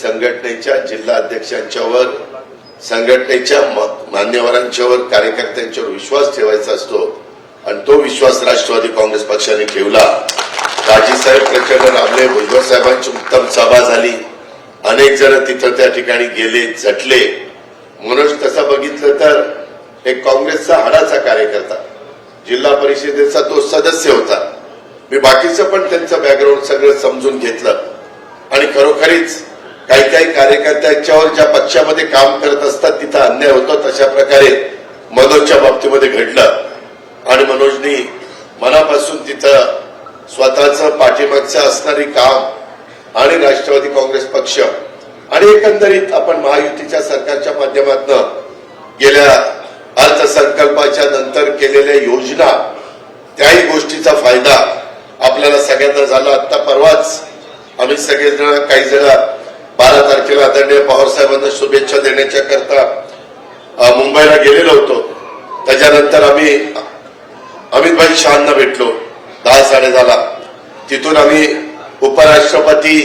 संघटनेच्या जिल्हा अध्यक्षांच्यावर, संघटनेच्या मान्यवरांच्यावर, कार्यकर्त्यांच्यावर विश्वास ठेवायचा असतो आणि तो विश्वास राष्ट्रवादी काँग्रेस पक्षाने ठेवला। राजीसाहेब प्रचंड राबले, भुजबळ साहेबांची उत्तम सभा झाली, अनेक जण तिथं त्या ठिकाणी गेले, झटले। म्हणून तसं बघितलं तर एक काँग्रेसचा हाडाचा कार्यकर्ता, जिल्हा परिषदेचा तो सदस्य होता। मी बाकीचं पण त्यांचं बॅकग्राऊंड सगळं समजून घेतलं आणि खरोखरीच काही काही कार्यकर्त्यांच्यावर ज्या पक्षामध्ये काम करत असतात तिथं अन्याय होतो, तशा प्रकारे मनोजच्या बाबतीमध्ये घडलं आणि मनोजनी मनापासून तिथं स्वतःचं पाठीमागचं असणारी काम आणि राष्ट्रवादी काँग्रेस पक्ष आणि एकंदरीत आपण महायुतीच्या सरकारच्या माध्यमातून गेल्या अर्थसंकल्पाच्या नंतर केलेल्या योजना, त्याही गोष्टीचा फायदा आपल्याला सगळ्यांना झाला। आता परवाच आम्ही सगळेजण, काही जण 12 तारखेला आदरणीय पवार साहेबांना शुभेच्छा देण्याच्या करता मुंबईला गेलेलो होतो। त्याच्यानंतर आम्ही अमितभाई शहांना भेटलो 10-10:30ला। तिथून आम्ही उपराष्ट्रपती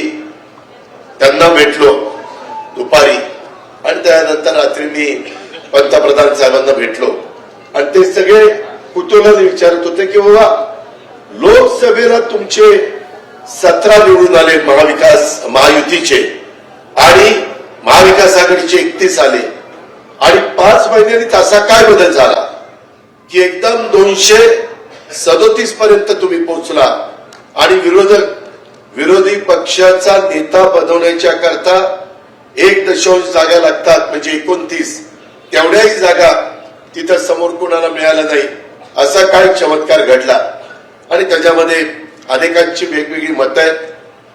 त्यांना भेटलो दुपारी आणि त्यानंतर रात्री मी पंतप्रधान साहेबांना भेटलो आणि ते सगळे कुतूहलाने विचारत होते की बाबा लोकसभेला तुमचे 17 निवडून आले महायुतीचे आणि महाविकास आघाडीचे 31 आले आणि 5 महिन्यांनी तसा काय बदल झाला की एकदम 237 पर्यंत तुम्ही पोहोचला आणि विरोधी पक्षाचा नेता बनवण्याच्या करता 1.0 जागा लागतात, म्हणजे 29, तेवढ्याही जागा तिथं समोर कोणाला मिळाला नाही। असा काय चमत्कार घडला आणि त्याच्यामध्ये अनेकांची वेगवेगळी मतं आहेत,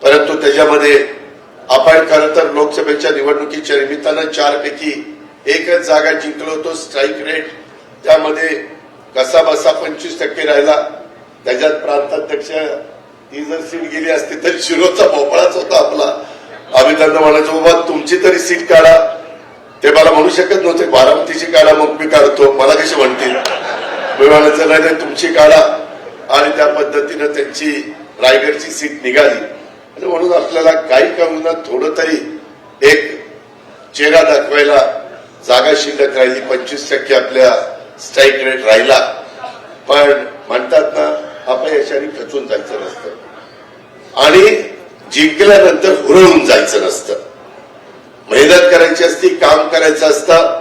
परंतु त्याच्यामध्ये आपण खरं तर लोकसभेच्या निवडणुकीच्या निमित्तानं 4 पैकी 1च जागा जिंकलो होतो। स्ट्राईक रेट त्यामध्ये कसा बसा 25% राहिला। त्याच्यात प्रांताध्यक्ष ही जर सीट गेली असती तर शिरोचा भोपळाच होता आपला। आम्ही त्यांना म्हणायचो बाबा तुमची तरी सीट काढा, ते मला म्हणू शकत नव्हते बारामतीची काढा मग मी काढतो, मला कशी म्हणतील, मी म्हणायचं नाही तुमची काढा आणि त्या पद्धतीनं त्यांची रायगडची सीट निघाली आणि म्हणून आपल्याला काही कमी थोडं तरी एक चेहरा दाखवायला जागा शिल्लक राहिली। 25% आपल्या स्ट्राईक रेट राहिला, पण म्हणतात ना अपयशाने खचून जायचं नसतं आणि जिंकल्यानंतर हुरळून जायचं नसतं। मेहनत करायची असती, काम करायचं असतं,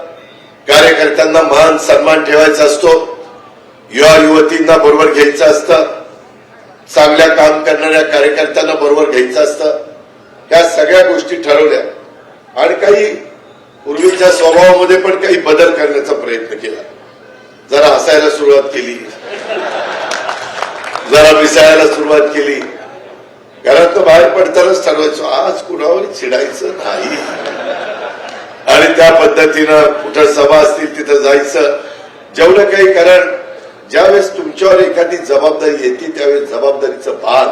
कार्यकर्त्यांना मान सन्मान ठेवायचा असतो, युवा युवतींना बरोबर घ्यायचं असतं, चांगल्या काम करणाऱ्या कार्यकर्त्यांना बरोबर घ्यायचं असतं। या सगळ्या गोष्टी ठरवल्या आणि काही पूर्वीच्या स्वभावामध्ये पण काही बदल करण्याचा प्रयत्न केला। जरा हसायला सुरुवात केली, जरा मिसळायला सुरुवात केली। घरातनं बाहेर पडतानाच ठरवायचो आज कुणावर चिडायचं नाही आणि त्या पद्धतीनं कुठं सभा असतील तिथं जायचं, जेवढं काही, कारण ज्यावेळेस तुमच्यावर एखादी जबाबदारी येते त्यावेळेस जबाबदारीचं भान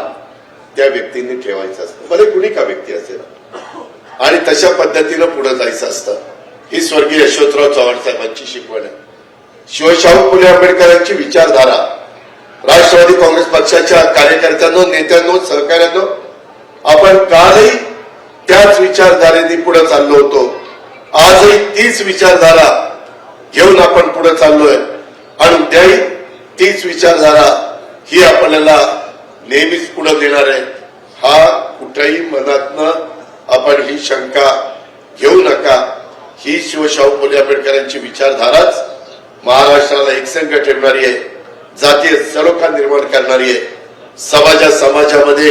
त्या व्यक्तींनी ठेवायचं असतं, भले कुणी का व्यक्ती असेल, आणि तशा पद्धतीनं पुढे जायचं असतं। ही स्वर्गीय यशवंतराव चव्हाण साहेबांची शिकवण आहे। शिवशाहू फुले आंबेडकरांची विचारधारा राष्ट्रवादी काँग्रेस पक्षाच्या कार्यकर्त्यांनो, नेत्यांनो, सहकार्यांनो, आपण कालही त्याच विचारधारेने पुढे चाललो होतो, आजही तीच विचारधारा घेऊन आपण पुढे चाललोय आणि उद्याही तीच विचारधारा ही आपल्याला नेहमीच पुढे देणार आहे। हा कुठेही मनातनं आपण ही शंका घेऊ नका। ही शिवशाहू फुले आंबेडकरांची विचारधाराच महाराष्ट्राला एकसंघ ठेवणारी आहे, जातीय सलोखा निर्माण करणारी आहे, समाजामध्ये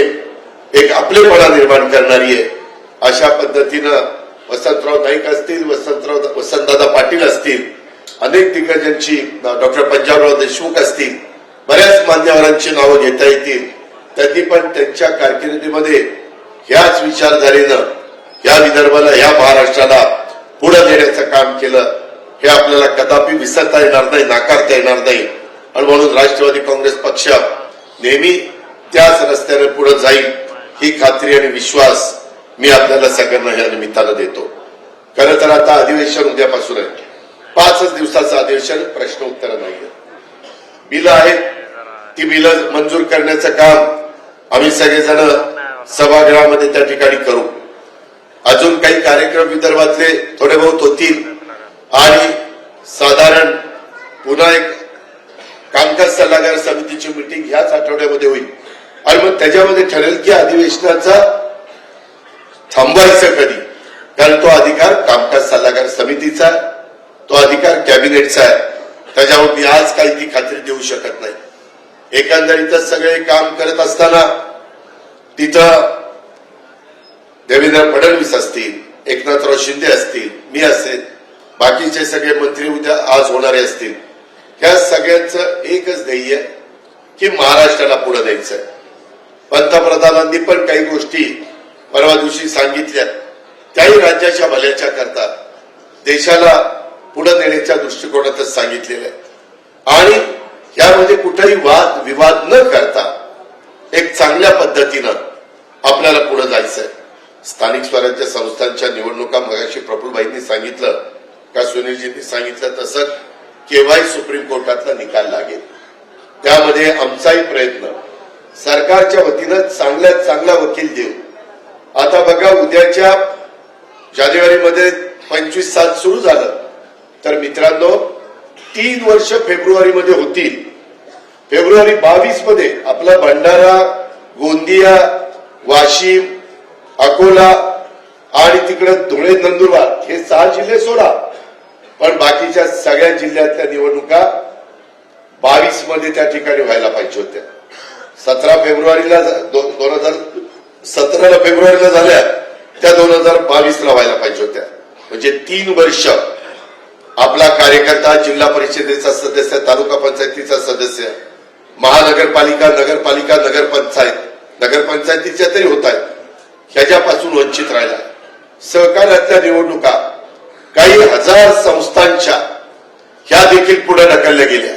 एक आपलेपणा निर्माण करणारी आहे। अशा पद्धतीनं वसंतराव नाईक असतील, वसंतदादा पाटील असतील, अनेक दिग्गजांची, डॉक्टर पंजाबराव देशमुख असतील, बऱ्याच मान्यवरांची नावं घेता येतील। त्यांनी पण त्यांच्या कारकिर्दीमध्ये ह्याच विचारधारेनं या विदर्भाला, या महाराष्ट्राला पुढे नेण्याचं काम केलं। हे आपल्याला कदापि विसरता येणार नाही, नाकारता येणार नाही आणि म्हणून राष्ट्रवादी काँग्रेस पक्ष नेहमी त्याच रस्त्याने पुढे जाईल ही खात्री आणि विश्वास मी आपल्याला सगळ्यांना या निमित्तानं देतो। खरं तर आता अधिवेशन उद्यापासून आहे, 5 दिवसाचं अधिवेशन, प्रश्न उत्तर नाहीये, बिलं आहेत, ती बिलं मंजूर करण्याचं काम आम्ही सगळेजण सभागृहामध्ये त्या ठिकाणी करू अजून काही कार्यक्रम विदर्भातले थोडे बहुत होतील आणि साधारण पुन्हा एक कामकाज सल्लागार समितीची मिटिंग ह्याच आठवड्यामध्ये होईल आणि मग त्याच्यामध्ये ठरेल की अधिवेशनाचा थांबवायचं कधी, कारण तो अधिकार कामकाज सल्लागार समितीचा आहे, तो अधिकार कॅबिनेटचा आहे. त्याच्यावर मी आज काही ती खात्री देऊ शकत नाही. एकंदरीतच सगळे काम करत असताना तिथं देवेंद्र फडणवीस असतील, एकनाथराव शिंदे असतील, मी असेल, बाकीचे सगळे मंत्री उद्या आज होणारे असतील, या सगळ्यांचं एकच ध्येय की महाराष्ट्राला पुढे द्यायचंय. पंतप्रधानांनी पण काही गोष्टी परवा दिवशी सांगितल्या, त्याही राज्याच्या भल्याच्या करता देशाला पुढे नेण्याच्या दृष्टिकोनातच सांगितलेलं आहे आणि यामध्ये कुठेही वाद विवाद न करता एक चांगल्या पद्धतीनं आपल्याला पुढे जायचंय. स्थानिक स्वराज्य संस्थांच्या निवडणुका मगाशी प्रफुल्लभाईंनी सांगितलं का सुनीलजींनी सांगितलं तसं केव्हाही सुप्रीम कोर्टातला निकाल लागेल. त्यामध्ये आमचाही प्रयत्न सरकारच्या वतीनं चांगल्यात चांगला वकील देऊ. आता बघा उद्याच्या जानेवारीमध्ये 25 साल सुरू झालं तर मित्रांनो 3 वर्ष फेब्रुवारीमध्ये होतील. फेब्रुवारी 22 मध्ये आपला भंडारा, गोंदिया, वाशिम, अकोला आणि तिकडे धुळे, नंदुरबार हे 6 जिल्हे सोडा, पण बाकीच्या सगळ्या जिल्ह्यातल्या निवडणुका 22 मध्ये त्या ठिकाणी व्हायला पाहिजे होत्या. 17 फेब्रुवारीला 2017 फेब्रुवारीला झाल्या त्या 2022 ला व्हायला पाहिजे होत्या. म्हणजे 3 वर्ष आपला कार्यकर्ता, जिल्हा परिषदेचा सदस्य, तालुका पंचायतीचा सदस्य, महानगरपालिका, नगरपालिका, नगरपंचायतीच्या तरी होत आहेत, ह्याच्यापासून वंचित राहिला. सहकार्यातल्या निवडणुका काही हजार संस्थांच्या ह्या देखील पुढे ढकलल्या गेल्या.